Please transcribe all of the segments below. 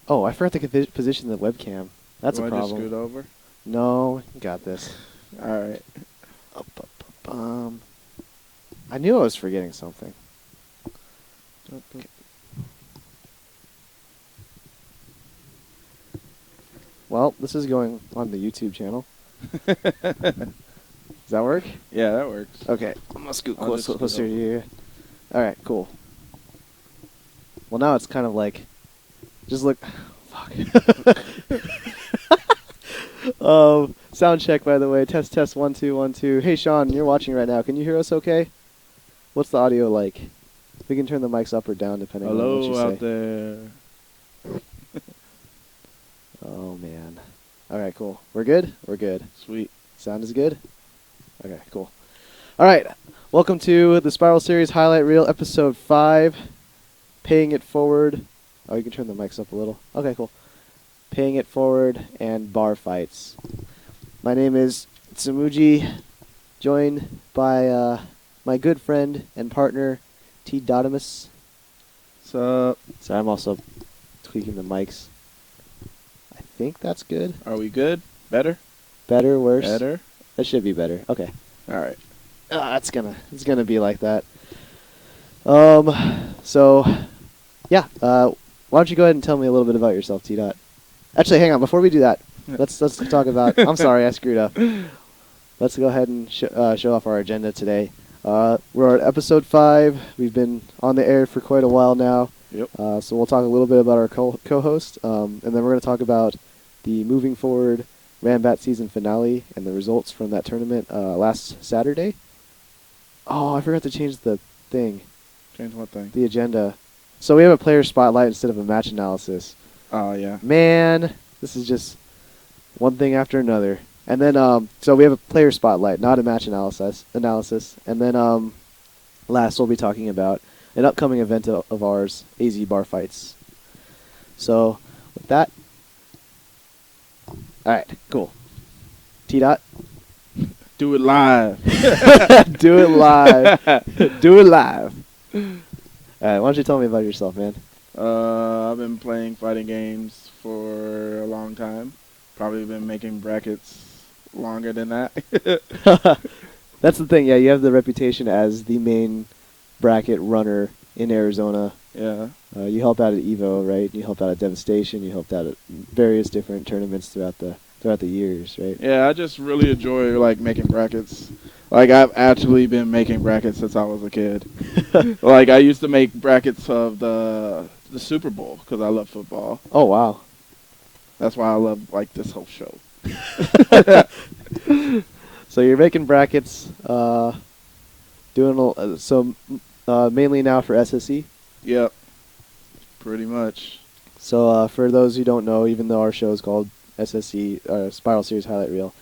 Oh, I forgot to position the webcam. That's a I just problem. scoot over? No, you got this. All right. Up, up, up, I knew I was forgetting something. Okay. Well, this is going on the YouTube channel. Does that work? Yeah, that works. Okay, I'm gonna scoot I'll just closer scoot to over. you. All right, cool. Well, now it's kind of like, just look. Fuck. Sound check, by the way. Test, test, 1 2 1 2. Hey, Sean, you're watching right now. Can you hear us? Okay. What's the audio like? We can turn the mics up or down depending on what you Hello say. out there. Oh man. All right, cool. We're good. We're good. Sweet. Sound is good? Okay, cool. All right. Welcome to the Spiral Series Highlight Reel, Episode 5. Paying It Forward. Oh, you can turn the mics up a little. Okay, cool. Paying It Forward and Barfights. My name is Tsumuji, joined by my good friend and partner, T. Dotimus. What's up? So I'm also tweaking the mics. I think that's good. Are we good? Better? Better, worse? Better? That should be better. Okay. All right. It's gonna be like that. So, yeah. Why don't you go ahead and tell me a little bit about yourself, T. Dot? Actually, hang on. Before we do that, let's talk about. I'm sorry, I screwed up. Let's go ahead and show off our agenda today. We're at episode 5. We've been on the air for quite a while now. Yep. So we'll talk a little bit about our co-host, and then we're going to talk about the moving forward Ranbat season finale and the results from that tournament last Saturday. Oh, I forgot to change the thing. Change what thing? The agenda. So we have a player spotlight instead of a match analysis. Oh, yeah. Man, this is just one thing after another. And then, so we have a player spotlight, not a match analysis. And then, last we'll be talking about an upcoming event of ours, AZ Barfights. So, with that, all right, cool. T. Dot. Do it live. Do it live. Do it live. All right, why don't you tell me about yourself, man? I've been playing fighting games for a long time. Probably been making brackets longer than that. That's the thing, yeah, you have the reputation as the main bracket runner in Arizona. Yeah. You help out at EVO, right? You helped out at Devastation. You helped out at various different tournaments throughout the years, right? Yeah, I just really enjoy like making brackets. Like I've actually been making brackets since I was a kid. Like I used to make brackets of the Super Bowl because I love football. Oh wow! That's why I love like this whole show. So you're making brackets, mainly now for SSE. Yep. Pretty much. So for those who don't know, even though our show is called SSE Spiral Series Highlight Reel,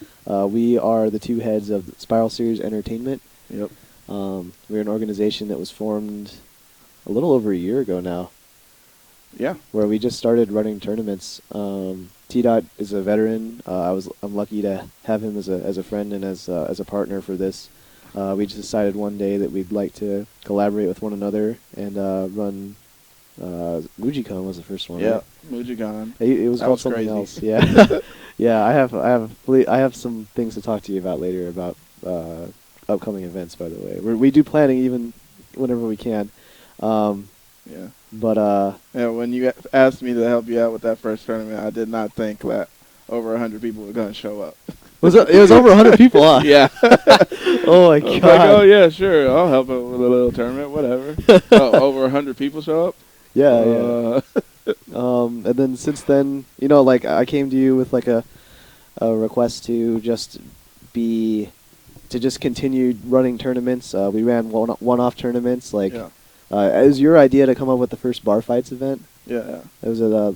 we are the two heads of Spiral Series Entertainment. Yep. We're an organization that was formed a little over a year ago now. Yeah. Where we just started running tournaments. T-Dot is a veteran. I'm lucky to have him as a friend and as a partner for this. We just decided one day that we'd like to collaborate with one another and run. Mujicon was the first one. Yeah, right? Mujicon. It was That called was something crazy. else. Yeah, yeah. I have some things to talk to you about later about upcoming events. By the way, we do planning even whenever we can. Yeah. But Yeah, when you asked me to help you out with that first tournament, I did not think that over 100 people were going to show up. it was over 100 people, huh? Yeah. Oh my I god. was like, oh yeah, sure, I'll help out with a little tournament, whatever. Oh, over 100 people show up? Yeah, yeah. And then since then, like I came to you with like a request to just continue running tournaments. We ran one-off tournaments. Like, Yeah. It was your idea to come up with the first Barfights event. Yeah. It was at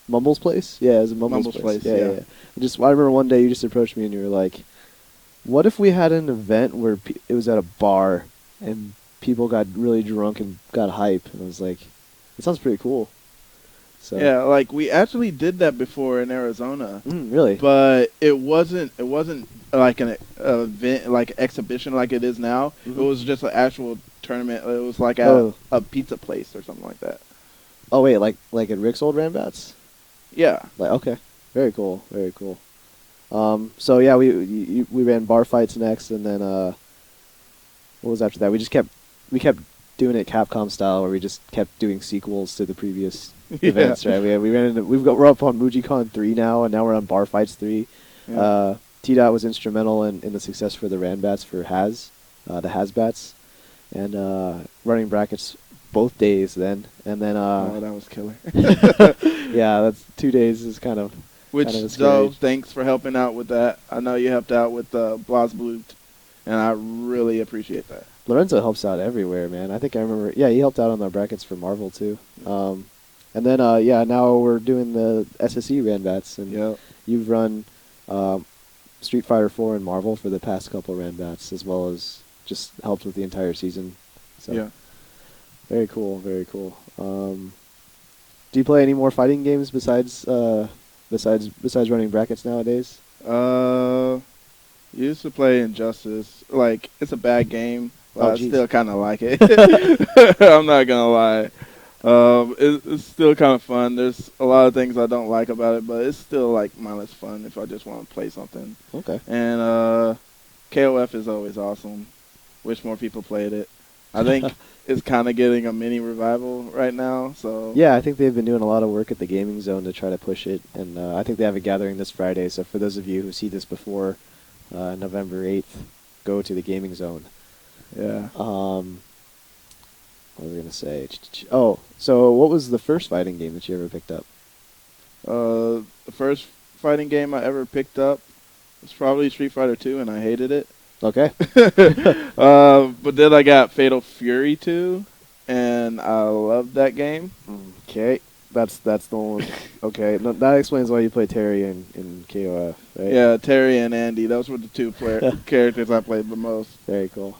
Mumble's place. Yeah, it was at Mumble's place. Yeah. I remember one day you just approached me and you were like, "What if we had an event where it was at a bar and people got really drunk and got hype?" And I was like, "It sounds pretty cool." So Yeah, like we actually did that before in Arizona. Really? But it wasn't like an event, like exhibition like it is now. Mhm. It was just an actual tournament. It was like Oh. a pizza place or something like that. Oh wait, like at Rick's old Ranbats? Yeah. Like okay, very cool, very cool. So yeah, we ran Barfights next, and then what was after that? We kept doing it Capcom style, where we just kept doing sequels to the previous events. Right? We're up on MujiCon 3 now, and now we're on Barfights 3. Yeah. T-Dot was instrumental in the success for the Ranbats for the Hasbats, and running brackets both days then, and then Oh, that was killer. yeah, that's 2 days is kind of Which, kind of though, scary. thanks for helping out with that. I know you helped out with Blazblut, and I really appreciate that. Lorenzo helps out everywhere, man. I think I remember. Yeah, he helped out on the brackets for Marvel too. And then yeah, now we're doing the SSE Ranbats, and Yep. you've run Street Fighter 4 and Marvel for the past couple Ranbats, as well as just helped with the entire season. So Yeah. very cool, very cool. Do you play any more fighting games besides running brackets nowadays? Used to play Injustice. Like, it's a bad game, but Oh, I jeez. still kind of like it. I'm not gonna lie. It's still kind of fun. There's a lot of things I don't like about it, but it's still like mindless fun if I just want to play something. Okay. And KOF is always awesome. Wish more people played it. I think it's kind of getting a mini revival right now. So Yeah, I think they've been doing a lot of work at the Gaming Zone to try to push it, and I think they have a gathering this Friday. So for those of you who see this before November 8th, go to the Gaming Zone. yeah. What was I going to say? Oh, so what was the first fighting game that you ever picked up? The first fighting game I ever picked up was probably Street Fighter 2, and I hated it. Okay. But then I got Fatal Fury 2, and I loved that game. Okay. That's the one. Okay, no, that explains why you play Terry in KOF, right? Yeah, Terry and Andy. Those were the two characters I played the most. Very cool.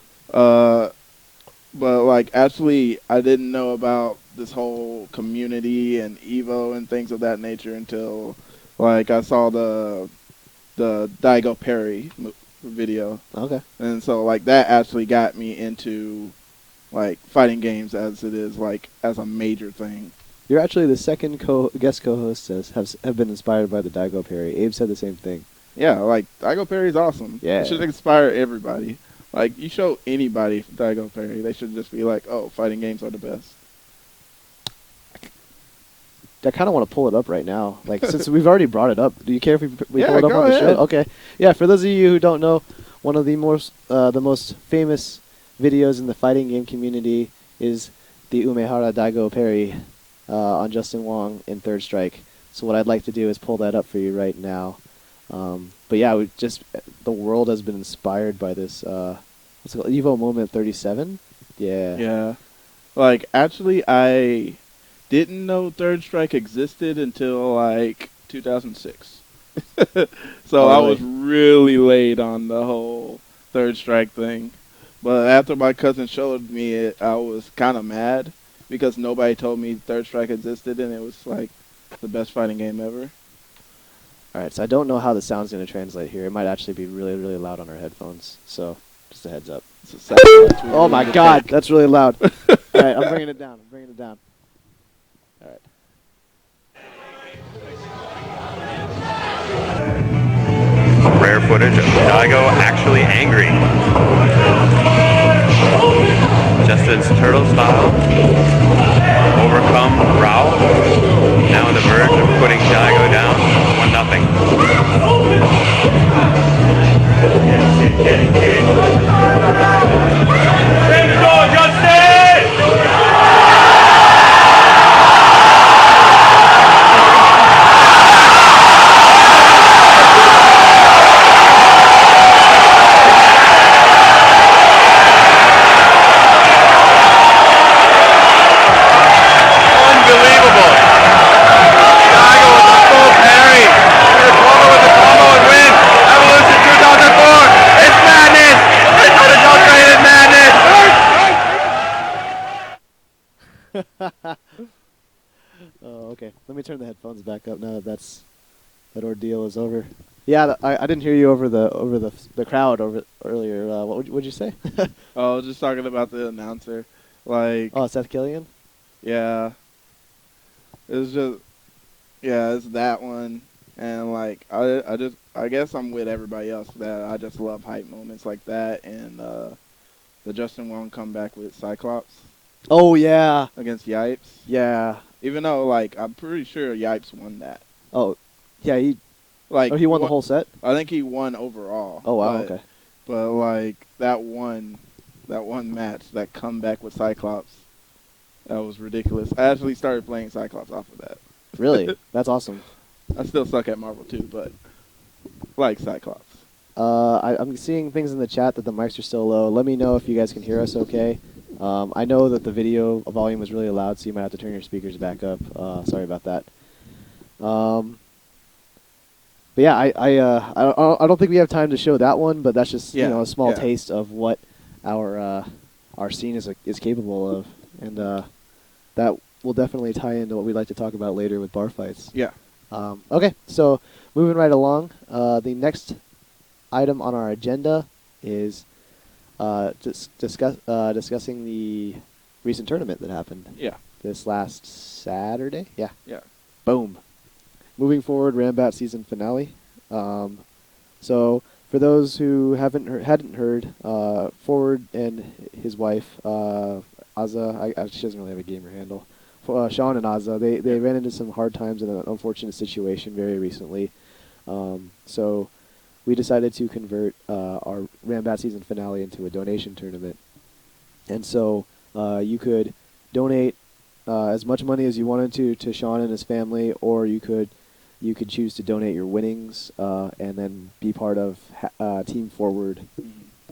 But like actually, I didn't know about this whole community and Evo and things of that nature until like I saw the Daigo Perry video, Okay. and so like that actually got me into like fighting games as it is like as a major thing. You're actually the second guest co-host that have been inspired by the Daigo Perry. Abe said the same thing. Yeah, like Daigo Perry's awesome. Yeah. It should inspire everybody. Like, you show anybody Daigo Perry, they should just be like, oh, fighting games are the best. I kind of want to pull it up right now. Like, since we've already brought it up, do you care if we Yeah, pull it up go on the ahead. show? Okay. Yeah, for those of you who don't know, one of the most famous videos in the fighting game community is the Umehara Daigo Perry on Justin Wong in Third Strike. So what I'd like to do is pull that up for you right now. But yeah, the world has been inspired by this. What's it called? Evo Moment 37. Yeah. Yeah. Like, actually, I didn't know Third Strike existed until, like, 2006. So I was really late on the whole Third Strike thing. But after my cousin showed me it, I was kind of mad because nobody told me Third Strike existed, and it was, like, the best fighting game ever. All right, so I don't know how the sound's going to translate here. It might actually be really, really loud on our headphones. So just a heads up. Oh my God, that's really loud. All right, I'm bringing it down. All right. Rare footage of Daigo actually angry. Justin's turtle style. Overcome Rao. Now on the verge of putting Daigo down. 1-0. Unbelievable. Daigo with the full parry. Combo with the combo and win. Evolution 2004. It's madness. It's unadulterated madness. Oh, okay. Let me turn the headphones back up now that ordeal is over. Yeah, I didn't hear you over the crowd earlier. What'd you say? Oh, I was just talking about the announcer. Like, Oh, Seth Killian. yeah. It's just, yeah, it's that one. And like I guess I'm with everybody else that I just love hype moments like that, and the Justin Wong comeback with Cyclops Oh yeah, against Yipes. yeah. Even though like I'm pretty sure Yipes won that. Oh, yeah. He won the whole set. I think he won overall. Oh wow, okay. But like that one match, that comeback with Cyclops, that was ridiculous. I actually started playing Cyclops off of that. Really, that's awesome. I still suck at Marvel too, but like Cyclops. I'm seeing things in the chat that the mics are still low. Let me know if you guys can hear us okay. I know that the video volume is really loud, so you might have to turn your speakers back up. Sorry about that. But yeah, I don't think we have time to show that one, but that's just a small taste of what our scene is capable of, and that will definitely tie into what we'd like to talk about later with Barfights. Yeah. Okay, so moving right along, the next item on our agenda is discussing the recent tournament that happened. Yeah. This last Saturday. Yeah. Yeah. Boom. Moving forward, Ranbat season finale. So for those who hadn't heard, Forward and his wife, Azza, she doesn't really have a gamer handle. Sean and Azza, they ran into some hard times in an unfortunate situation very recently. So we decided to convert our Ranbat season finale into a donation tournament. And so you could donate as much money as you wanted to Sean and his family, or you could choose to donate your winnings and then be part of Team Forward.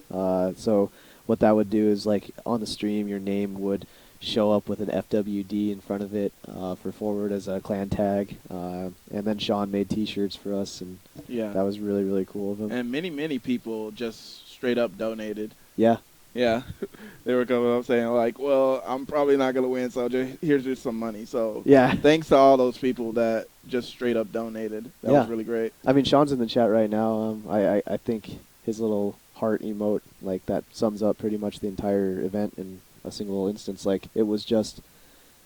So what that would do is, like, on the stream, your name would show up with an FWD in front of it for Forward as a clan tag. And then Sean made T-shirts for us, and that was really, really cool of him. And many people just straight up donated. Yeah. Yeah. They were coming up saying, like, well, I'm probably not going to win, so here's just some money. So yeah, thanks to all those people that just straight up donated. That was really great. I mean, Sean's in the chat right now. I think his little heart emote, like, that sums up pretty much the entire event in a single instance. Like, it was just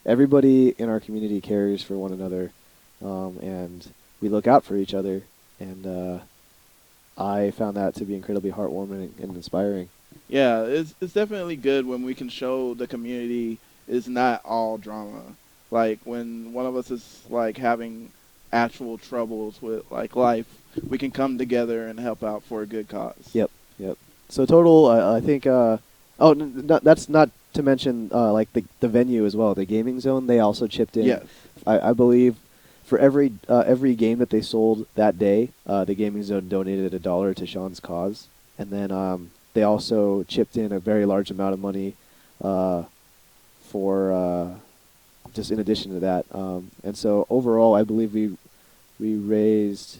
everybody in our community cares for one another, and we look out for each other, and I found that to be incredibly heartwarming and inspiring. Yeah, it's definitely good when we can show the community is not all drama. Like, when one of us is, like, having actual troubles with, like, life, we can come together and help out for a good cause. Yep. So total, I think, that's not to mention, like, the venue as well, the gaming zone, they also chipped in. Yes. I believe for every game that they sold that day, the gaming zone donated $1 to Sean's cause. And then they also chipped in a very large amount of money for just in addition to that. And so overall, I believe we raised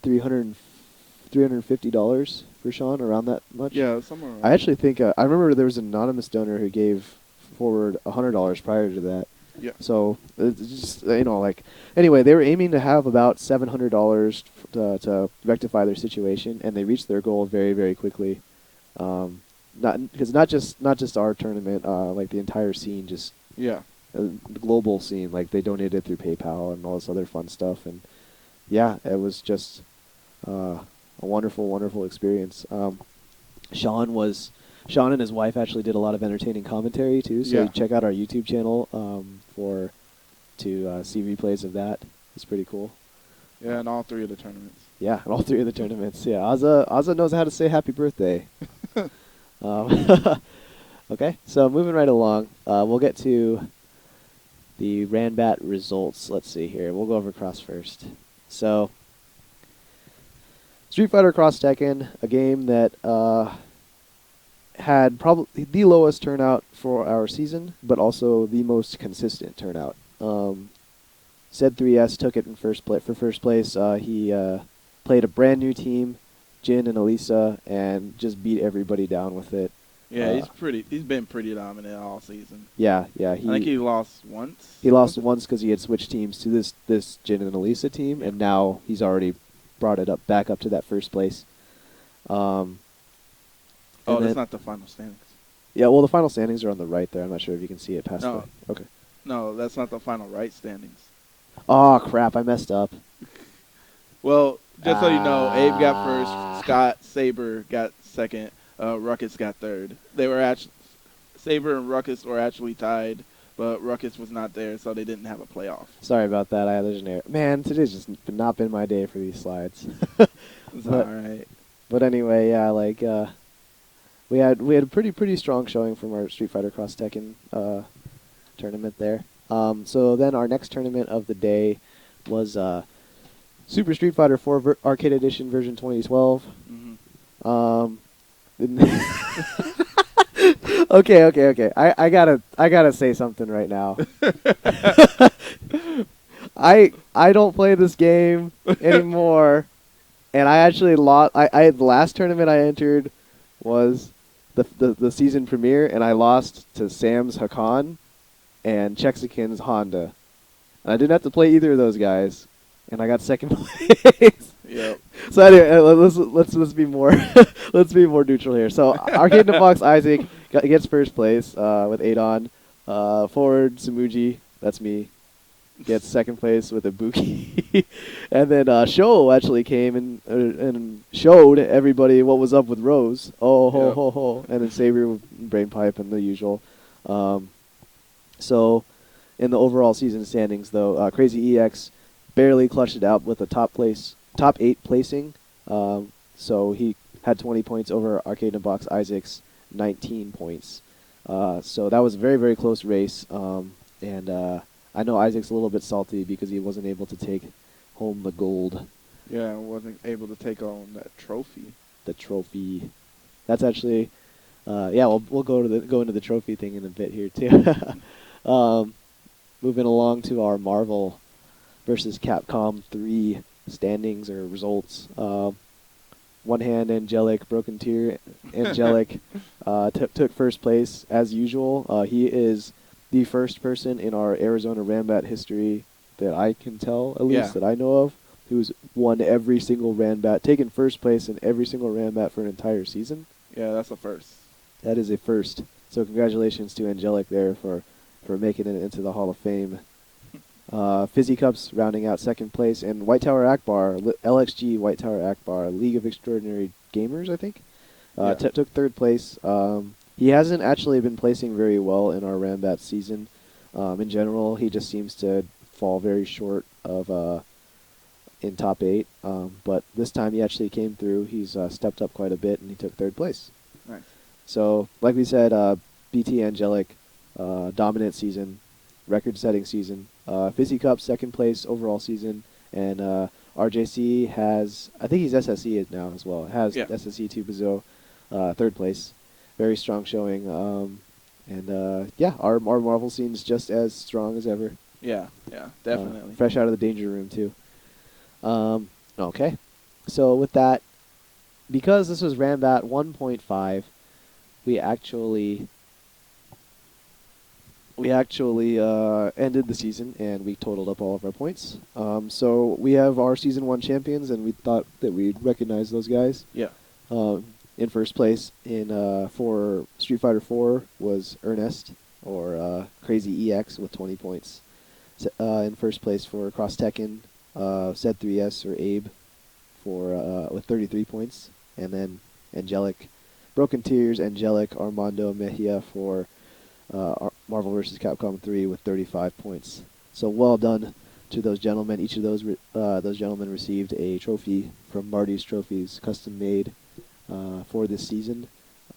$350 for Sean, around that much. Yeah, somewhere around. I actually think I remember there was an anonymous donor who gave Forward $100 prior to that. Yeah. So it's just, like, anyway, they were aiming to have about $700 to rectify their situation, and they reached their goal very, very quickly. Not just our tournament, like the entire scene, just the global scene. Like, they donated through PayPal and all this other fun stuff, and yeah, it was just a wonderful, wonderful experience. Sean and his wife actually did a lot of entertaining commentary too, so check out our YouTube channel to see replays of that. It's pretty cool. Yeah, in all three of the tournaments. Yeah, in all three of the tournaments. Yeah, Azza knows how to say happy birthday. Okay, so moving right along, we'll get to the Ranbat results. Let's see here. We'll go over Cross first. So, Street Fighter Cross Tekken, a game that had probably the lowest turnout for our season, but also the most consistent turnout. Zed3S took it in first place. He played a brand new team, Jin and Elisa, and just beat everybody down with it. Yeah, he's been pretty dominant all season. Yeah. I think he lost once. He lost once because he had switched teams to this Jin and Elisa team, and now he's already brought it back up to that first place. That's not the final standings. Yeah, well, the final standings are on the right there. I'm not sure if you can see it past there. Okay. No, that's not the final right standings. Oh, crap. I messed up. Well, just so you know, Abe got Ah. first, Scott, Saber got second, Ruckus got third. They were actually Saber and Ruckus were actually tied, but Ruckus was not there, so they didn't have a playoff. Sorry about that. There's an error. Man, today's just not been my day for these slides. It's But- all right. But anyway, yeah, like we had a pretty strong showing from our Street Fighter Cross Tekken tournament there. So then our next tournament of the day was Super Street Fighter 4 Arcade Edition version 2012. Okay. I gotta say something right now. I don't play this game anymore, and I actually lost. The last tournament I entered was the season premiere, and I lost to Sam's Hakan and Chexican's Honda. And I didn't have to play either of those guys, and I got second place. Yep. So anyway, let's be more let's be more neutral here. So Arcade in the Box Isaac gets first place with Adon. Forward Samuji, that's me, gets second place with Ibuki. And then Sho actually came and showed everybody what was up with Rose. Oh ho Yep. ho ho! And then Saber with Brain Pipe and the usual. So in the overall season standings, though, Crazy EX barely clutched it out with a top 8 placing. So he had 20 points over Arcade in the Box Isaac's 19 points. So that was a very, very close race. And I know Isaac's a little bit salty because he wasn't able to take home the gold. Yeah, I wasn't able to take on that trophy. The trophy. That's actually, we'll go into the trophy thing in a bit here too. Moving along to our Marvel versus Capcom 3 standings or results. One hand Angelic, Broken Tear. Angelic took first place as usual. He is the first person in our Arizona Ranbat history that I can tell, at least that I know of, who's won every single Ranbat, taken first place in every single Ranbat for an entire season. Yeah, that's a first. That is a first. So congratulations to Angelic there for making it into the Hall of Fame. Fizzy Cups rounding out second place, and White Tower Akbar, LXG White Tower Akbar, League of Extraordinary Gamers, I think, took third place. He hasn't actually been placing very well in our Ranbat season. In general, he just seems to fall very short of in top 8. But this time he actually came through. He's stepped up quite a bit, and he took third place. Nice. So, like we said, BT Angelic, dominant season, record-setting season. Fizzy Cup, second place overall season. And RJC has, I think he's SSE now as well, has SSE 2 Bazo, third place. Very strong showing. Our Marvel scene is just as strong as ever. Yeah, definitely. Fresh out of the danger room, too. Okay. So with that, because this was Ranbat 1.5, we actually ended the season, and we totaled up all of our points. So we have our Season 1 champions, and we thought that we'd recognize those guys. Yeah. In first place for Street Fighter 4 was Ernest, or Crazy EX, with 20 points. In first place for Cross Tekken, Zed3S, or Abe, with 33 points. And then Angelic, Broken Tears, Angelic, Armando Mejia for Marvel vs. Capcom 3 with 35 points. So well done to those gentlemen. Each of those gentlemen received a trophy from Marty's Trophies, custom made for this season.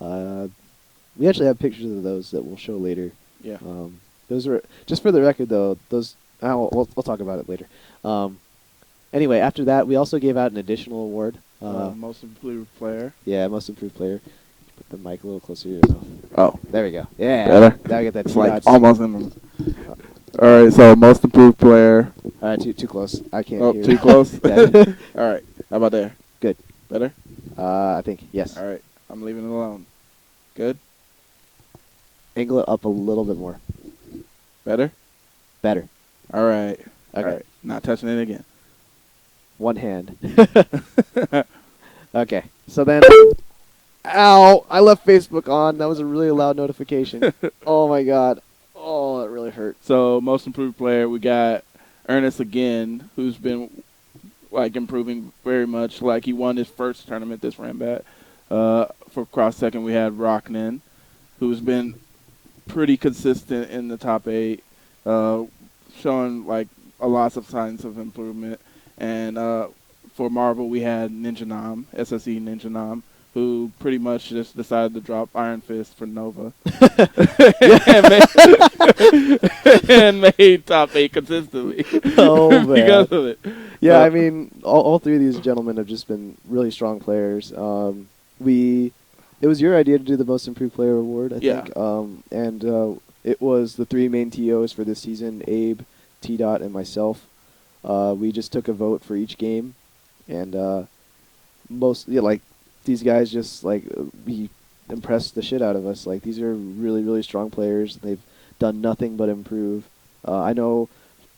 We actually have pictures of those that we'll show later. Yeah. Those were, just for the record though, those we'll talk about it later. Anyway, after that, we also gave out an additional award. Most improved player. Yeah, most improved player. Put the mic a little closer to yourself. Oh, there we go. Yeah. better. Now I get that. It's two like dots. almost in. All right, so most improved player. Too close. I can't Oh, hear. too close. Yeah. All right, how about there? Good. Better. I think yes. All right, I'm leaving it alone. Good. Angle it up a little bit more. Better. Better. All right. Okay. All right. Not touching it again. One hand. Okay. So then, ow! I left Facebook on. That was a really loud notification. Oh my god. Oh, that really really hurt. So most improved player, we got Ernest again, who's been like improving very much. Like he won his first tournament this Ranbat. For cross second, we had Rocknan, who's been pretty consistent in the top 8, showing like a lots of signs of improvement. And for Marvel, we had Ninja Nam, SSE Ninja Nam, who pretty much just decided to drop Iron Fist for Nova and made top 8 consistently. Oh, man. Because of it. Yeah, I mean, all three of these gentlemen have just been really strong players. It was your idea to do the most improved player award, I think. And it was the 3 main TOs for this season, Abe, T-Dot, and myself. We just took a vote for each game, and these guys just impressed the shit out of us. Like, these are really, really strong players. They've done nothing but improve. I know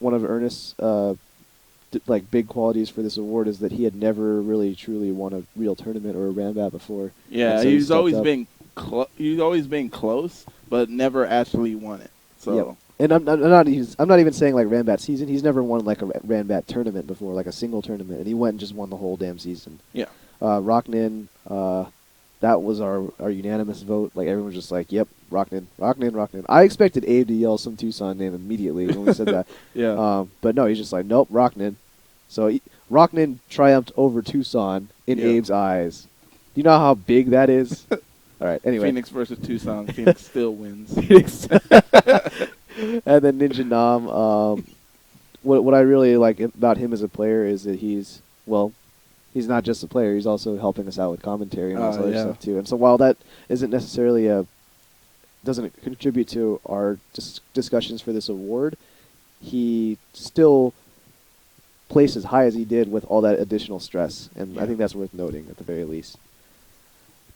one of Ernest's big qualities for this award is that he had never really truly won a real tournament or a Ranbat before. Yeah, so he's always been close, but never actually won it. So. Yep. And I'm not even saying like Ranbat season. He's never won like a Ranbat tournament before, like a single tournament, and he went and just won the whole damn season. Yeah. Rocknan, that was our unanimous vote. Like everyone was just like, "Yep, Rocknan." I expected Abe to yell some Tucson name immediately when we said that. Yeah. But no, he's just like, "Nope, Rocknan." So Rocknan triumphed over Tucson in Abe's eyes. Do you know how big that is? All right. Anyway, Phoenix versus Tucson. Phoenix still wins. And then Ninja Nam. What I really like about him as a player is that he's not just a player. He's also helping us out with commentary and all this other stuff too. And so while that isn't necessarily doesn't contribute to our discussions for this award, he still placed as high as he did with all that additional stress, and I think that's worth noting at the very least.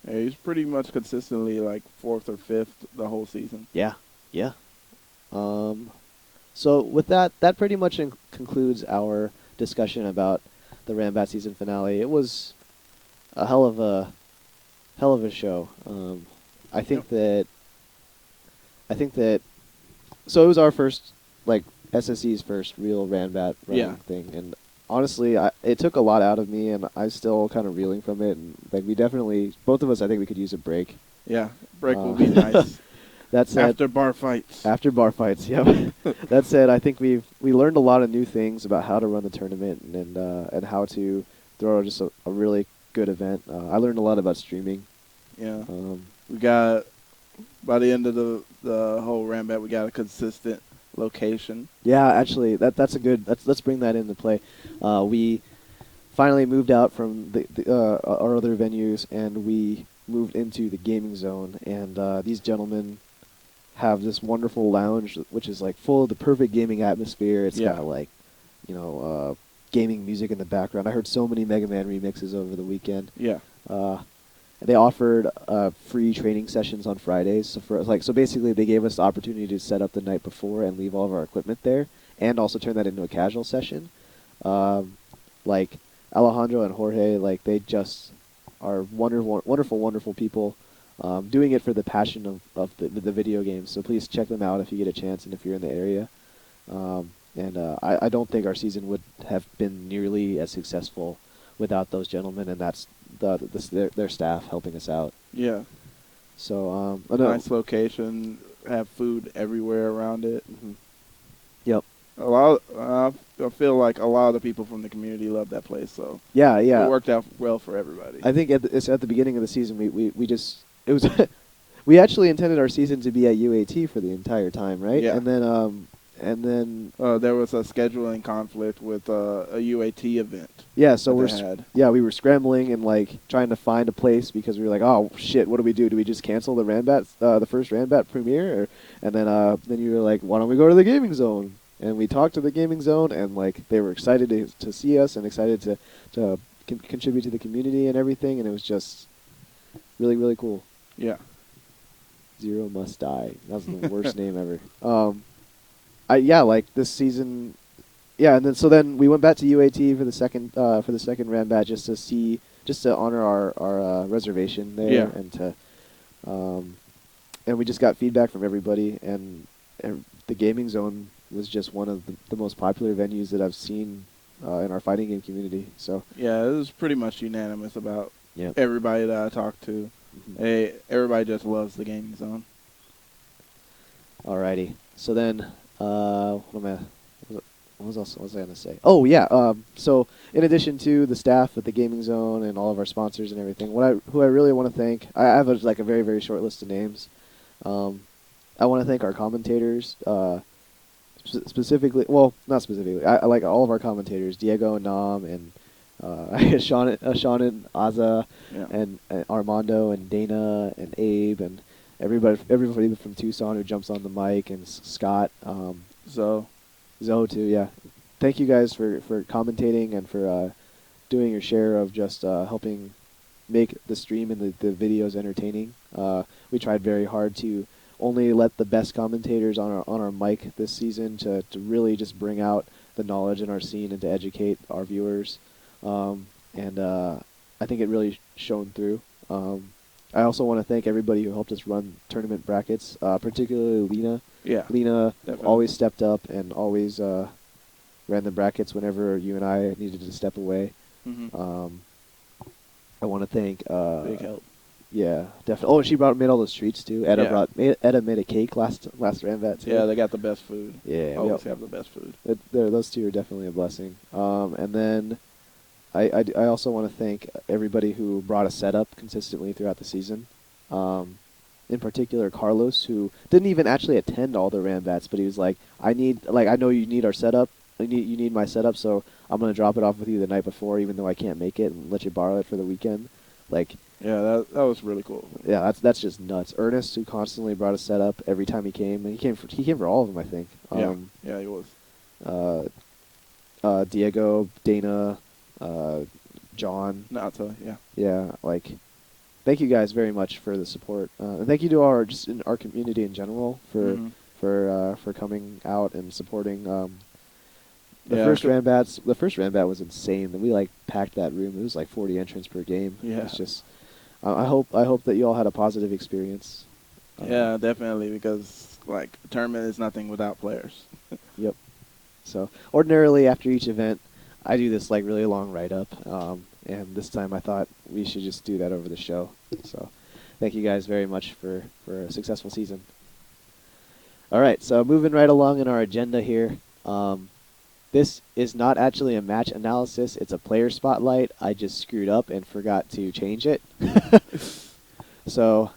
Yeah, he's pretty much consistently like 4th or 5th the whole season. Yeah. So with that pretty much concludes our discussion about the Ranbat season finale. It was a hell of a show. I think that so it was our first, like, SSE's first real Ranbat running thing, and honestly, it took a lot out of me, and I'm still kind of reeling from it. And like, we definitely, both of us, I think we could use a break. Yeah, break will be nice. That said, after Barfights. After Barfights, yeah. That said, I think we learned a lot of new things about how to run the tournament and how to throw just a really good event. I learned a lot about streaming. Yeah. We got, by the end of the whole Ranbat, we got a consistent location. Yeah, actually, that's a good. Let's bring that into play. We finally moved out from our other venues, and we moved into the gaming zone. And these gentlemen have this wonderful lounge, which is like full of the perfect gaming atmosphere. It's got like, gaming music in the background. I heard so many Mega Man remixes over the weekend. Yeah. They offered free training sessions on Fridays. So basically, they gave us the opportunity to set up the night before and leave all of our equipment there, and also turn that into a casual session. Like Alejandro and Jorge, like, they just are wonderful people, doing it for the passion of the video games. So please check them out if you get a chance and if you're in the area. I don't think our season would have been nearly as successful without those gentlemen, and that's their staff helping us out. Yeah. So nice location, have food everywhere around it. Mm-hmm. Yep. I feel like a lot of the people from the community love that place. So yeah, it worked out well for everybody. I think it's at the beginning of the season we just it was we actually intended our season to be at UAT for the entire time, right? Yeah. And then there was a scheduling conflict with a UAT event. Yeah, so we were scrambling and like trying to find a place because we were like, oh shit, what do we do? Do we just cancel the Ranbat, the first Ranbat premiere? And then you were like, why don't we go to the gaming zone? And we talked to the gaming zone, and like they were excited to see us and excited to contribute to the community and everything, and it was just really, really cool. Yeah. Zero Must Die. That was the worst name ever. Like this season, and then we went back to UAT for the second Ranbat just to honor our reservation there, and we just got feedback from everybody, and the gaming zone was just one of the most popular venues that I've seen in our fighting game community. So Yeah, it was pretty much unanimous about yeah. everybody that I talked to. Mhm. Everybody just loves the gaming zone. Alrighty. So then, what was I gonna say? Oh yeah. So in addition to the staff at the gaming zone and all of our sponsors and everything, who I really want to thank, I have like a very very short list of names. Um, I want to thank our commentators, specifically. Well, not specifically. I like all of our commentators, Diego and Nam and Sean and Aza, Yeah. and Armando and Dana and Abe and everybody from Tucson who jumps on the mic, and Scott, So, Zoe too. Yeah, thank you guys for commentating and for doing your share of just helping make the stream and the videos entertaining. We tried very hard to only let the best commentators on our mic this season to really just bring out the knowledge in our scene and to educate our viewers. And I think it really shone through. I also want to thank everybody who helped us run tournament brackets, particularly Lena. yeah. Lena Definitely. always stepped up and always ran the brackets whenever you and I needed to step away. I want to thank Big help. yeah, definitely. Oh, she made all those treats too. Etta made a cake last Ranbat too. Yeah, they got the best food. Yeah, Always have the best food. those two are definitely a blessing. And then I also want to thank everybody who brought a setup consistently throughout the season. In particular, Carlos, who didn't even actually attend all the Ranbats, but he was like, I know you need our setup. You need my setup, so I'm gonna drop it off with you the night before, even though I can't make it, and let you borrow it for the weekend. Like, Yeah, that was really cool. yeah, that's just nuts. Ernest, who constantly brought a setup every time he came, and he came for all of them, I think. Yeah, he was. Diego, Dana, John. Nato, yeah. Yeah, like, thank you guys very much for the support, and thank you to our community in general Mhm. for coming out and supporting. The Yeah, first Ranbat was insane. We like packed that room. It was like 40 entrants per game. Yeah. It's just, I hope that you all had a positive experience. Yeah, definitely, because like a tournament is nothing without players. Yep. So ordinarily after each event, I do this like really long write up, and this time I thought we should just do that over the show. So, thank you guys very much for a successful season. All right, so moving right along in our agenda here. This is not actually a match analysis. It's a player spotlight. I just screwed up and forgot to change it. So,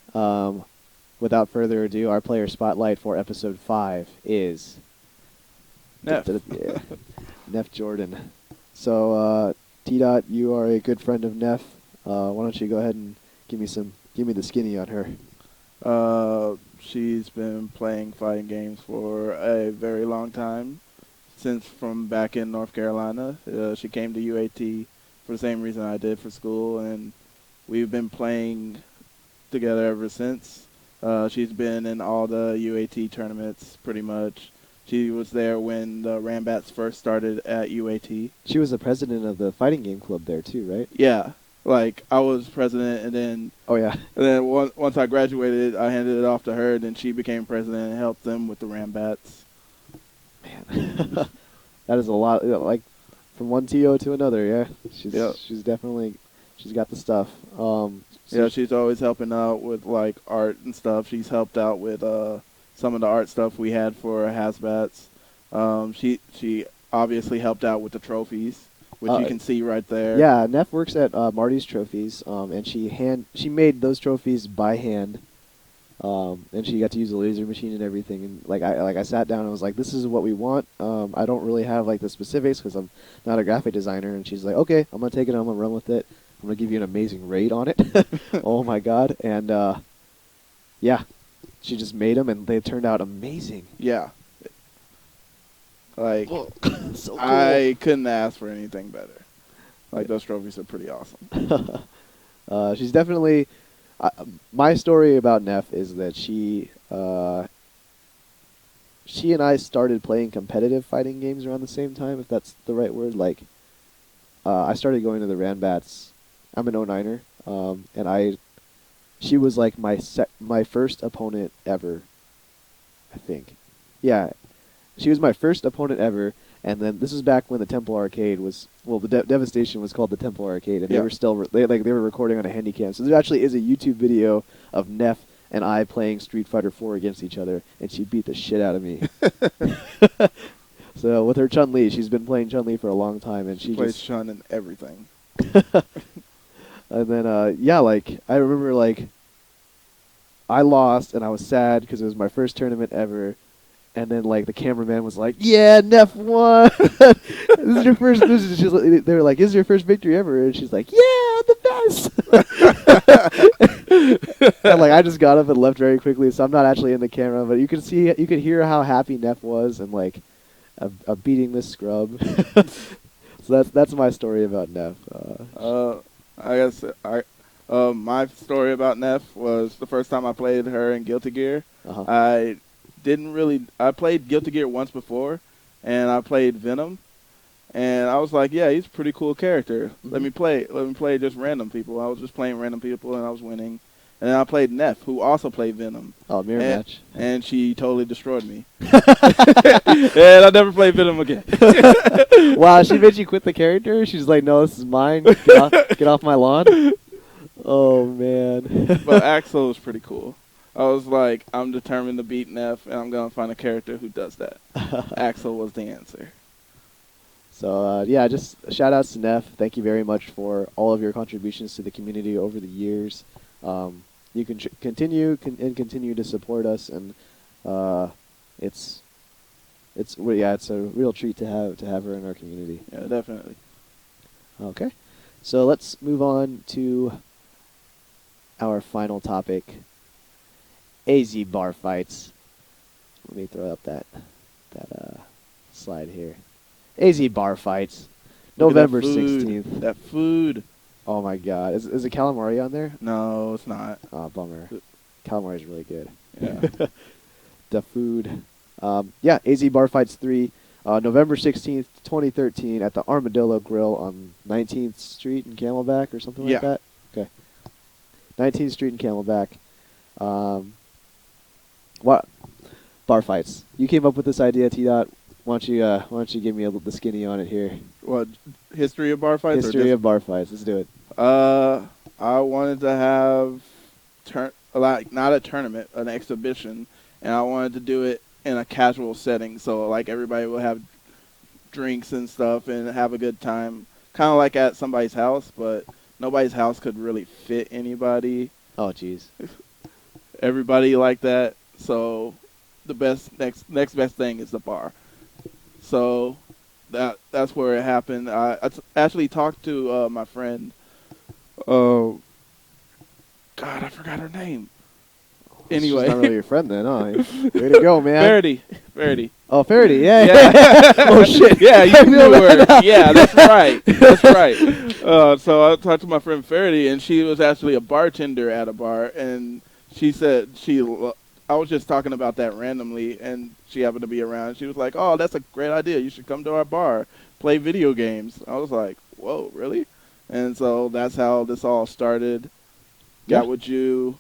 without further ado, our player spotlight for episode 5 is Neff. Yeah, Neff Jordan. So, T-Dot, you are a good friend of Neff. Why don't you go ahead and give me the skinny on her. She's been playing fighting games for a very long time, since from back in North Carolina. She came to UAT for the same reason I did for school, and we've been playing together ever since. She's been in all the UAT tournaments pretty much. She was there when the Ranbats first started at UAT. She was the president of the fighting game club there too, right? Yeah, like I was president, and then Oh yeah. once I graduated, I handed it off to her, and then she became president and helped them with the Ranbats. Man, that is a lot. Like from one TO to another. Yeah, she's definitely got the stuff. Yeah, she's always helping out with like art and stuff. She's helped out with some of the art stuff we had for Hasbats. She obviously helped out with the trophies, which you can see right there. Yeah, Neff works at Marty's Trophies, and she made those trophies by hand. And she got to use the laser machine and everything. And I sat down and was like, "This is what we want." I don't really have like the specifics because I'm not a graphic designer. And she's like, "Okay, I'm gonna take it. I'm gonna run with it. I'm gonna give you an amazing rate on it." Oh my god! And yeah, she just made them, and they turned out amazing. Yeah. Like So cool. I couldn't ask for anything better. Like those trophies are pretty awesome. She's definitely. My story about Neff is that she and I started playing competitive fighting games around the same time, if that's the right word. Like, I started going to the Ranbats. I'm an 09er, and she was like my first opponent ever, I think. Yeah, she was my first opponent ever. And then this was back when the Temple Arcade was the Devastation was called the Temple Arcade, and they Yeah. were still they were recording on a Handycam. So there actually is a YouTube video of Neff and I playing Street Fighter 4 against each other, and she beat the shit out of me. So with her Chun-Li, she's been playing Chun-Li for a long time, and she plays just Chun and everything. and then yeah, like I remember like I lost and I was sad because it was my first tournament ever. And then, like, the cameraman was like, "Yeah, Neff won. This is your first." They were like, "This is your first victory ever," and she's like, "Yeah, I'm the best." And like, I just got up and left very quickly, so I'm not actually in the camera, but you could hear how happy Neff was, and like, of beating this scrub. So that's my story about Neff. I guess my story about Neff was the first time I played her in Guilty Gear. Uh-huh. I played Guilty Gear once before, and I played Venom, and I was like, yeah, he's a pretty cool character. Mm-hmm. Let me play just random people. I was just playing random people, and I was winning. And then I played Neff, who also played Venom. Oh, mirror match. And she totally destroyed me. And I never played Venom again. Wow, she made you quit the character? She's like, "No, this is mine. Get off my lawn." Oh, man. But Axel was pretty cool. I was like, I'm determined to beat Neff, and I'm going to find a character who does that. Axel was the answer. So, yeah, just shout outs to Neff. Thank you very much for all of your contributions to the community over the years. You can continue to support us, and it's a real treat to have her in our community. Yeah, definitely. Okay, so let's move on to our final topic. AZ Barfights. Let me throw up that slide here. AZ Barfights. Look at that November food. 16th. That food. Oh my god. Is it calamari on there? No, it's not. Oh, bummer. Calamari is really good. Yeah. The food. Yeah, AZ Barfights 3. November 16th, 2013 at the Armadillo Grill on 19th Street in Camelback or something like that? Okay. 19th Street in Camelback. What? Barfights. You came up with this idea, T-Dot. Why don't you give me the skinny on it here? What, history of bar fights? History of Barfights. Let's do it. I wanted to have not a tournament, an exhibition, and I wanted to do it in a casual setting, so like everybody will have drinks and stuff and have a good time, kind of like at somebody's house, but nobody's house could really fit anybody. Oh, jeez. Everybody like that, so the next best thing is the bar. So that's where it happened. I actually talked to my friend. God, I forgot her name. Anyway, she's not really your friend then, huh? Way to go, man. Faraday. Oh, Faraday, yeah. Yeah. Oh shit. Yeah, you knew her. Yeah, that's right. That's right. So I talked to my friend Faraday, and she was actually a bartender at a bar, and she said I was just talking about that randomly, and she happened to be around. She was like, "Oh, that's a great idea. You should come to our bar, play video games." I was like, "Whoa, really?" And so that's how this all started. Yeah. Got with you.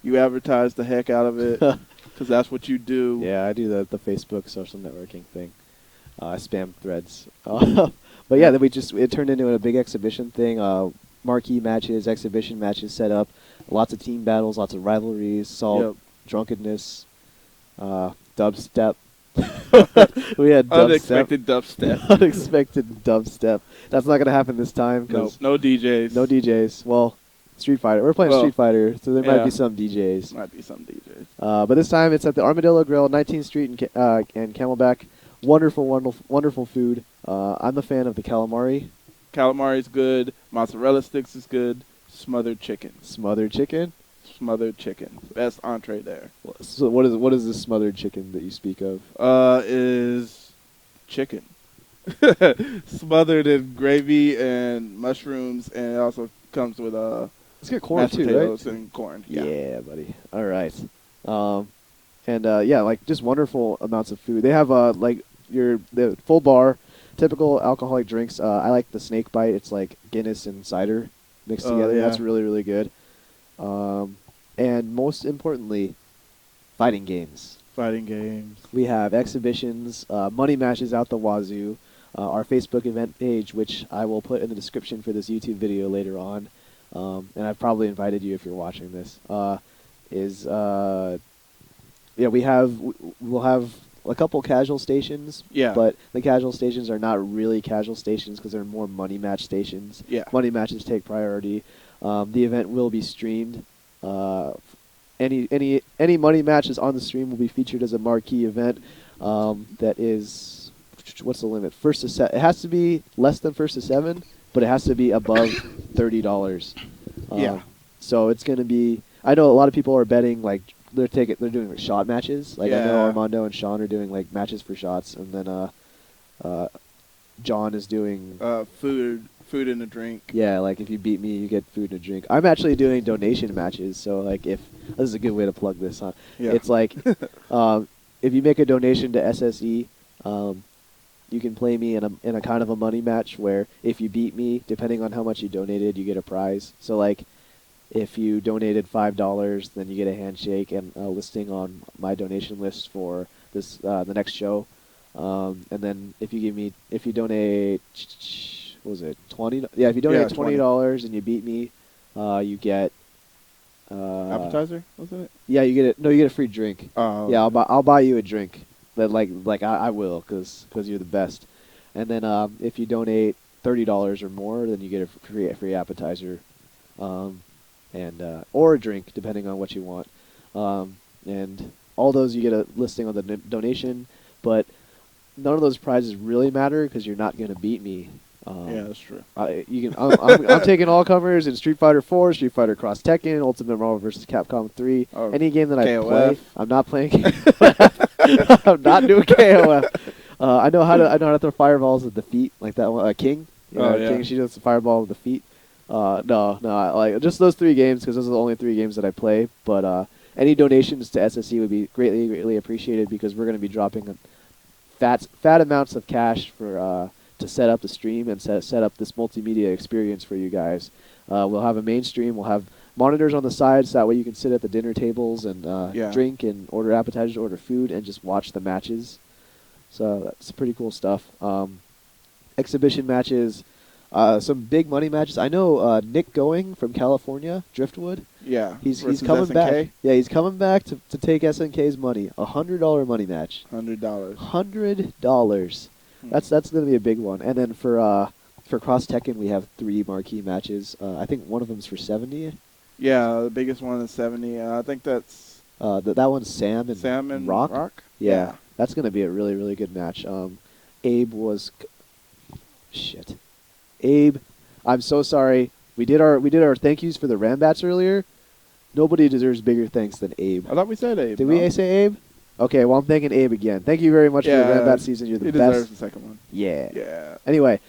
You advertised the heck out of it because that's what you do. Yeah, I do the Facebook social networking thing. I spam threads. But yeah, then it turned into a big exhibition thing. Marquee matches, exhibition matches set up. Lots of team battles, lots of rivalries, assault, drunkenness, dubstep. We had unexpected dubstep. Unexpected dubstep. That's not going to happen this time. Nope, no DJs. No DJs. Well, Street Fighter. We're playing Street Fighter, so there might be some DJs. Might be some DJs. But this time it's at the Armadillo Grill, 19th Street and Camelback. Wonderful, wonderful, wonderful food. I'm a fan of the calamari. Calamari's good. Mozzarella sticks is good. Smothered chicken. Smothered chicken? Smothered chicken. Best entree there. So what is this smothered chicken that you speak of? Is chicken. Smothered in gravy and mushrooms, and it also comes with it's got corn mashed too, potatoes right? and corn. Yeah, buddy. All right. Yeah, like just wonderful amounts of food. They have the full bar, typical alcoholic drinks. I like the snake bite. It's like Guinness and cider mixed together. Yeah. That's really, really good. And most importantly, fighting games. Fighting games. We have exhibitions, money matches out the wazoo, our Facebook event page, which I will put in the description for this YouTube video later on, and I've probably invited you if you're watching this. We'll have a couple casual stations, Yeah. but the casual stations are not really casual stations because they're more money match stations. Yeah. Money matches take priority. The event will be streamed. Any money matches on the stream will be featured as a marquee event. That is, what's the limit? First to set. It has to be less than first to 7, but it has to be above $30. Yeah. So it's gonna be. I know a lot of people are betting like they're doing like shot matches. Like I know Yeah. Armando and Sean are doing like matches for shots, and then John is doing. Food and a drink. Yeah, like if you beat me, you get food and a drink. I'm actually doing donation matches, so like if this is a good way to plug this, huh? Yeah. It's like if you make a donation to SSE, you can play me in a kind of a money match where if you beat me, depending on how much you donated, you get a prize. So like if you donated $5, then you get a handshake and a listing on my donation list for this the next show. And then if you donate, what was it, 20? Yeah, if you donate $20 and you beat me, you get Appetizer, wasn't it? Yeah, you get a free drink. Oh. Yeah, I'll buy you a drink. But like I will, because you're the best. And then if you donate $30 or more, then you get a free appetizer, and or a drink depending on what you want. And all those you get a listing on the donation, but none of those prizes really matter because you're not going to beat me. Yeah, that's true. I'm taking all comers in Street Fighter 4, Street Fighter Cross Tekken, Ultimate Marvel vs. Capcom 3. Any game that I play, I'm not playing. I'm not doing KOF. I know how to throw fireballs at the feet, like that one. King. King, she does the fireball with the feet. No, like just those 3 games because those are the only 3 games that I play. But any donations to SSE would be greatly appreciated because we're going to be dropping fat amounts of cash for to set up the stream and set up this multimedia experience for you guys. We'll have a main stream. We'll have monitors on the sides, so that way you can sit at the dinner tables and drink and order appetizers, order food, and just watch the matches. So that's pretty cool stuff. Exhibition matches, some big money matches. I know Nick Going from California, Driftwood. Yeah, he's coming back. Yeah, he's coming back to take SNK's money. $100 money match. $100. That's going to be a big one. And then for Cross Tekken, we have 3 marquee matches. I think one of them's for 70. Yeah, the biggest one is 70. I think that's that one's Sam and Rock. Yeah, that's going to be a really, really good match. Abe was Abe, I'm so sorry. We did our thank yous for the Ranbats earlier. Nobody deserves bigger thanks than Abe. I thought we said Abe. Did we say Abe? Okay, well, I'm thanking Abe again. Thank you very much for the Ranbat season. You're the best. He deserves the second one. Yeah. Yeah. Anyway,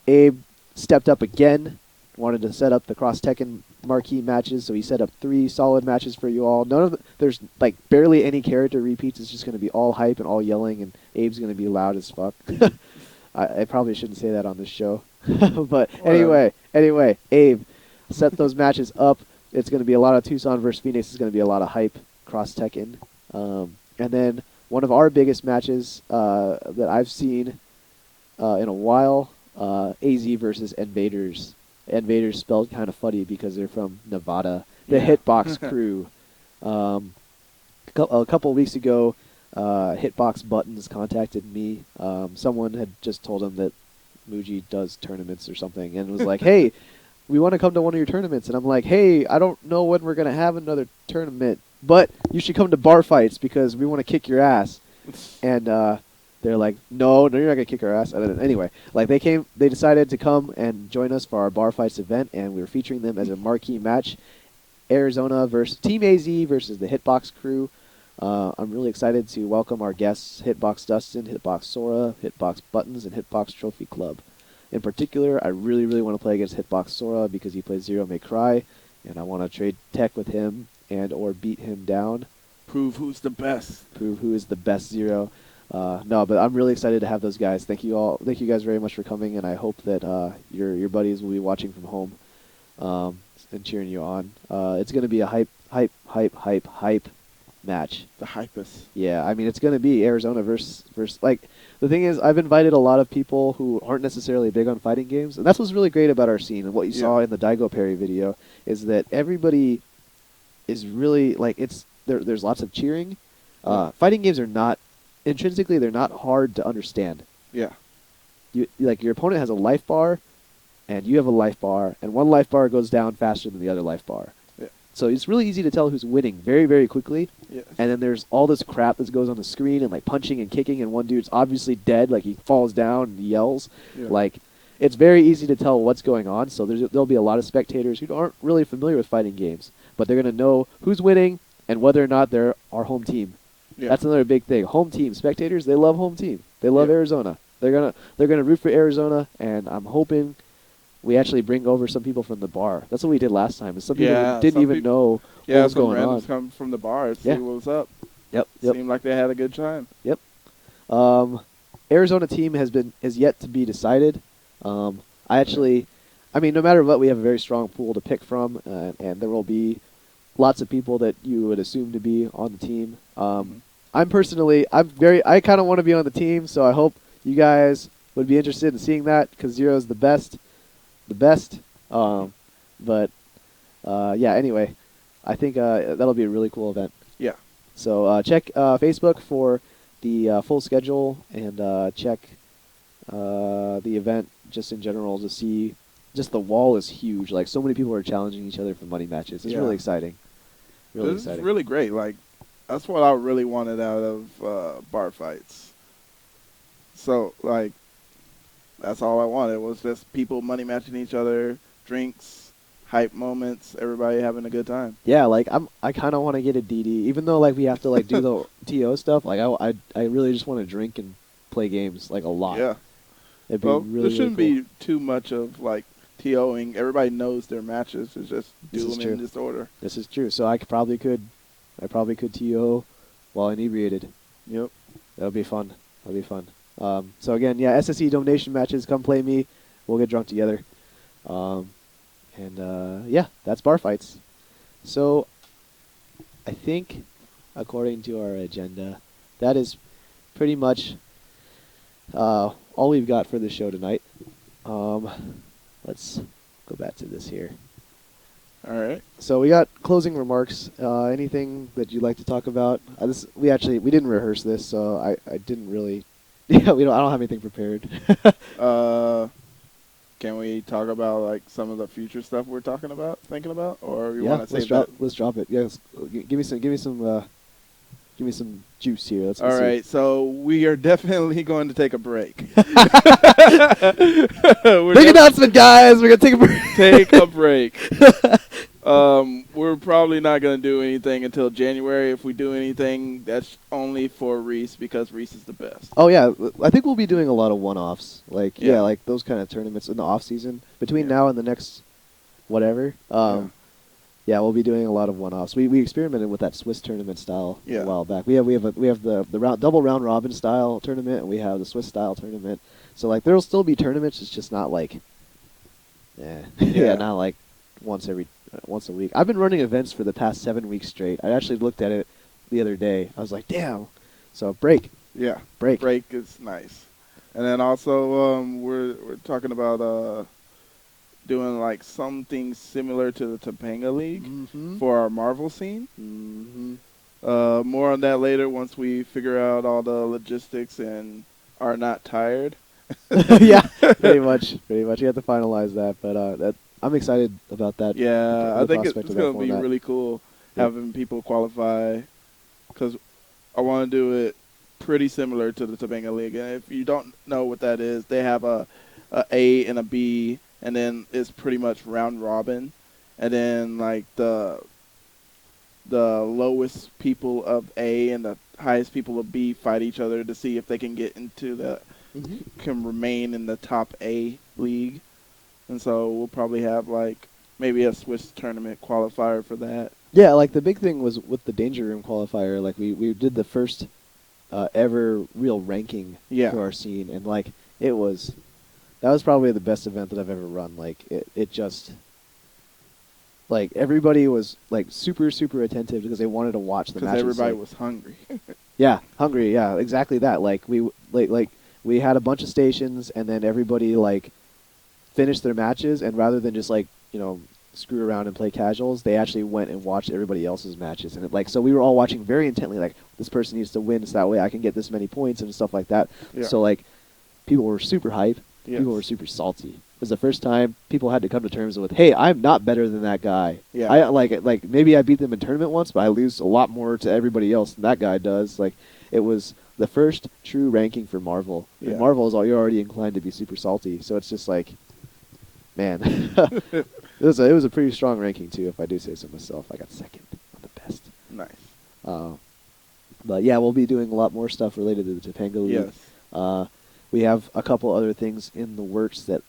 Abe stepped up again, wanted to set up the Cross Tekken marquee matches, so he set up 3 solid matches for you all. There's like barely any character repeats. It's just going to be all hype and all yelling, and Abe's going to be loud as fuck. I probably shouldn't say that on this show. But anyway, Abe set those matches up. It's going to be a lot of Tucson versus Phoenix. It's going to be a lot of hype, Cross Tekken. And then one of our biggest matches that I've seen in a while, AZ versus Invaders. Invaders spelled kind of funny because they're from Nevada. The Hitbox crew. A couple of weeks ago, Hitbox Buttons contacted me. Someone had just told him that Muji does tournaments or something and was like, hey, we want to come to one of your tournaments. And I'm like, hey, I don't know when we're going to have another tournament, but you should come to Barfights because we want to kick your ass. And they're like, no, you're not going to kick our ass. And then, anyway, like they decided to come and join us for our Barfights event, and we were featuring them as a marquee match. Arizona versus Team AZ versus the Hitbox crew. I'm really excited to welcome our guests, Hitbox Dustin, Hitbox Sora, Hitbox Buttons, and Hitbox Trophy Club. In particular, I really, really want to play against Hitbox Sora because he plays Zero May Cry, and I want to trade tech with him and or beat him down. Prove who's the best. Prove who is the best Zero. No, but I'm really excited to have those guys. Thank you all. Thank you guys very much for coming, and I hope that your buddies will be watching from home and cheering you on. It's going to be a hype match. The hypest. Yeah, I mean it's going to be Arizona versus like the thing is I've invited a lot of people who aren't necessarily big on fighting games, and that's what's really great about our scene and what you saw in the Daigo Perry video is that everybody is really like there's lots of cheering. Fighting games are not intrinsically they're not hard to understand. Yeah. You like your opponent has a life bar and you have a life bar and one life bar goes down faster than the other life bar. So it's really easy to tell who's winning very, very quickly. Yes. And then there's all this crap that goes on the screen and like punching and kicking, and one dude's obviously dead, like he falls down and yells. Yeah. Like it's very easy to tell what's going on. So there'll be a lot of spectators who aren't really familiar with fighting games, but they're gonna know who's winning and whether or not they're our home team. Yeah. That's another big thing. Home team spectators, they love home team. They love Arizona. They're gonna root for Arizona, and I'm hoping we actually bring over some people from the bar. That's what we did last time. Is some people didn't even know what was going on. Come from the bar and see what was up. Yep. Seemed like they had a good time. Yep. Arizona team has yet to be decided. No matter what, we have a very strong pool to pick from, and there will be lots of people that you would assume to be on the team. I kind of want to be on the team, so I hope you guys would be interested in seeing that because Zero is the best. Anyway, I think that'll be a really cool event. Yeah. So check Facebook for the full schedule and check the event just in general to see. Just the wall is huge. Like so many people are challenging each other for money matches. It's really exciting. It's really great. Like that's what I really wanted out of Barfights. So like. That's all I wanted was just people money matching each other, drinks, hype moments, everybody having a good time. Yeah, like I kind of want to get a DD, even though like we have to like do the TO stuff. Like I really just want to drink and play games like a lot. Yeah. It'd be really, there shouldn't really cool. be too much of like TOing. Everybody knows their matches. It's just do them in this order. This is true. So I probably could TO while inebriated. Yep. That would be fun. So again, SSE donation matches. Come play me. We'll get drunk together. That's Barfights. So I think, according to our agenda, that is pretty much all we've got for the show tonight. Let's go back to this here. All right. So we got closing remarks. Anything that you'd like to talk about? We didn't rehearse this, so I didn't really. Yeah, I don't have anything prepared. Can we talk about like some of the future stuff we're thinking about, or you want to save that? Let's drop it. Yes, give me some juice here. Let's All right, so we are definitely going to take a break. Big announcement, guys! We're gonna take a break. Take a break. We're probably not going to do anything until January. If we do anything, that's only for Reese because Reese is the best. Oh yeah, I think we'll be doing a lot of one-offs, like like those kind of tournaments in the off season between now and the next whatever. We'll be doing a lot of one-offs. We experimented with that Swiss tournament style a while back. We have the double round robin style tournament, and we have the Swiss style tournament. So like there'll still be tournaments. It's just not like, not like once a week. I've been running events for the past 7 weeks straight. I actually looked at it the other day. I was like, damn. So break. Yeah, break is nice. And then also we're talking about doing like something similar to the Topanga League for our Marvel scene. More on that later once we figure out all the logistics and are not tired. Yeah, pretty much. You have to finalize that, but I'm excited about that. Yeah, I think it's going to be really cool having people qualify because I want to do it pretty similar to the Topanga League. And if you don't know what that is, they have a A and a B, and then it's pretty much round robin. And then like the lowest people of A and the highest people of B fight each other to see if they can get into can remain in the top A league. And so we'll probably have like maybe a Swiss tournament qualifier for that. Yeah, like the big thing was with the Danger Room qualifier. Like we did the first ever real ranking for our scene, and like that was probably the best event that I've ever run. Like it just like everybody was like super super attentive because they wanted to watch the Because matches. everybody like, was hungry. Yeah, hungry. Yeah, exactly that. Like we had a bunch of stations, and then everybody like finished their matches, and rather than just like screw around and play casuals, they actually went and watched everybody else's matches, and so we were all watching very intently. Like this person needs to win, so that way I can get this many points and stuff like that. Yeah. So like people were super hype. Yes. People were super salty. It was the first time people had to come to terms with, hey, I'm not better than that guy. Yeah. I like maybe I beat them in tournament once, but I lose a lot more to everybody else than that guy does. Like it was the first true ranking for Marvel. Yeah. And Marvel is you're already inclined to be super salty, so it's just like, man, it was a pretty strong ranking too. If I do say so myself, I got second on the best. Nice. But yeah, we'll be doing a lot more stuff related to the Topanga League. Yes. We have a couple other things in the works that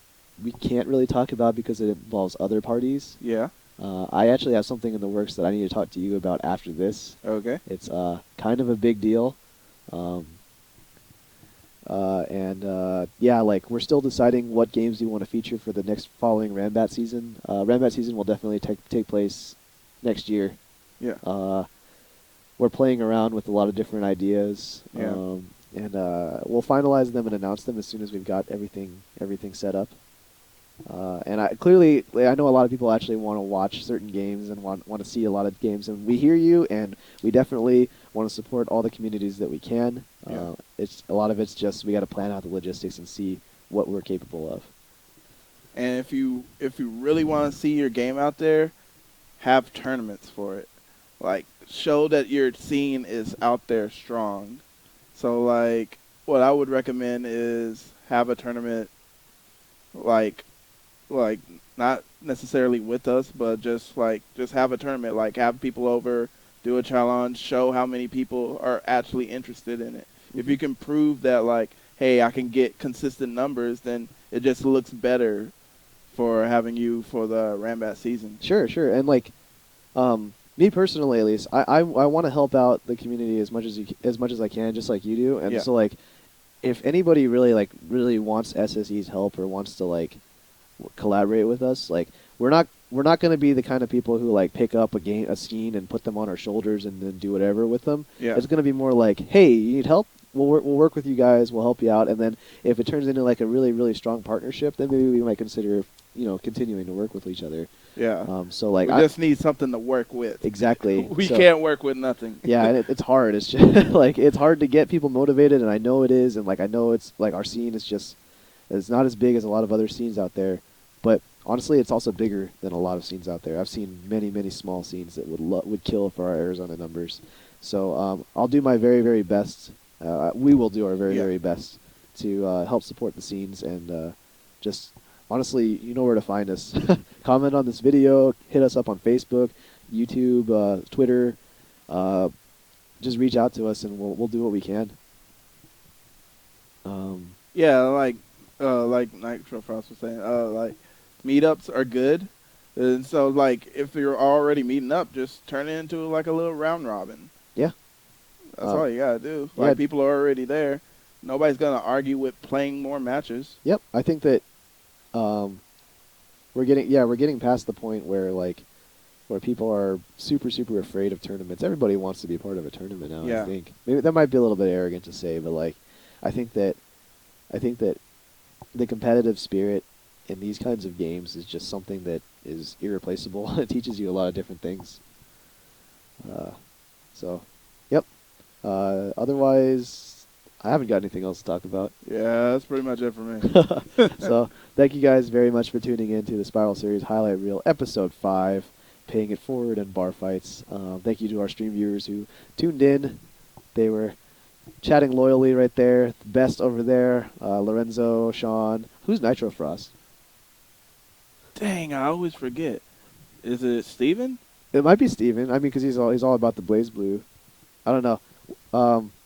we can't really talk about because it involves other parties. Yeah. I actually have something in the works that I need to talk to you about after this. Okay. It's kind of a big deal. Yeah, like we're still deciding what games we want to feature for the next following Ranbat season. Ranbat season will definitely take place next year. Yeah. We're playing around with a lot of different ideas. Yeah. We'll finalize them and announce them as soon as we've got everything set up. And I know a lot of people actually want to watch certain games and want to see a lot of games, and we hear you, and we definitely want to support all the communities that we can. Yeah. It's a lot of it's just we got to plan out the logistics and see what we're capable of. And if you really want to see your game out there, have tournaments for it. Like show that your scene is out there strong. So like what I would recommend is have a tournament like not necessarily with us, but just have a tournament, like have people over, do a challenge, show how many people are actually interested in it. If you can prove that like, hey, I can get consistent numbers, then it just looks better for having you for the Ranbat season. Sure. And like me personally, at least, I want to help out the community as much as I can, just like you do. And Yeah. so like, if anybody really wants SSE's help or wants to like collaborate with us, like we're not going to be the kind of people who like pick up a scene and put them on our shoulders and then do whatever with them. Yeah. It's going to be more like, hey, you need help? We'll work with you guys. We'll help you out. And then if it turns into like a really really strong partnership, then maybe we might consider continuing to work with each other. Yeah. So like we just need something to work with. Exactly. We can't work with nothing. Yeah, and it's hard. It's just like it's hard to get people motivated, and I know it is, and like I know it's like our scene is just it's not as big as a lot of other scenes out there, but honestly, it's also bigger than a lot of scenes out there. I've seen many small scenes that would kill for our Arizona numbers. So I'll do my very very best. We will do our very very best to help support the scenes and just. Honestly, you know where to find us. Comment on this video, hit us up on Facebook, YouTube, Twitter. Just reach out to us, and we'll do what we can. Yeah, like Nitro Frost was saying, like meetups are good, and so like if you're already meeting up, just turn it into like a little round robin. Yeah, that's all you gotta do. Like people are already there. Nobody's gonna argue with playing more matches. Yep, I think that. We're getting past the point where people are super super afraid of tournaments. Everybody wants to be part of a tournament now. Yeah. I think maybe that might be a little bit arrogant to say, but like, I think that the competitive spirit in these kinds of games is just something that is irreplaceable. It teaches you a lot of different things. Yep. Otherwise. I haven't got anything else to talk about. Yeah, that's pretty much it for me. So, thank you guys very much for tuning in to the Spiral Series Highlight Reel, Episode 5, Paying It Forward and Barfights. Thank you to our stream viewers who tuned in. They were chatting loyally right there. The best over there, Lorenzo, Sean. Who's Nitro Frost? Dang, I always forget. Is it Steven? It might be Steven. I mean, because he's all about the Blaze Blue. I don't know.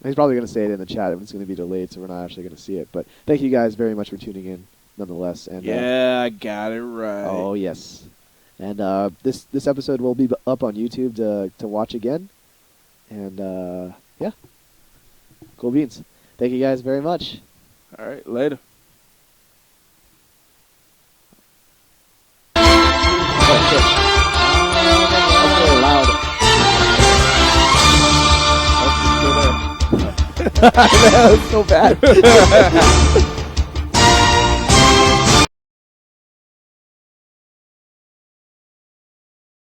He's probably going to say it in the chat. It's going to be delayed, so we're not actually going to see it. But thank you guys very much for tuning in, nonetheless. And I got it right. Oh yes, and this episode will be up on YouTube to watch again. And yeah, cool beans. Thank you guys very much. All right, later. Oh, shit. That was so bad.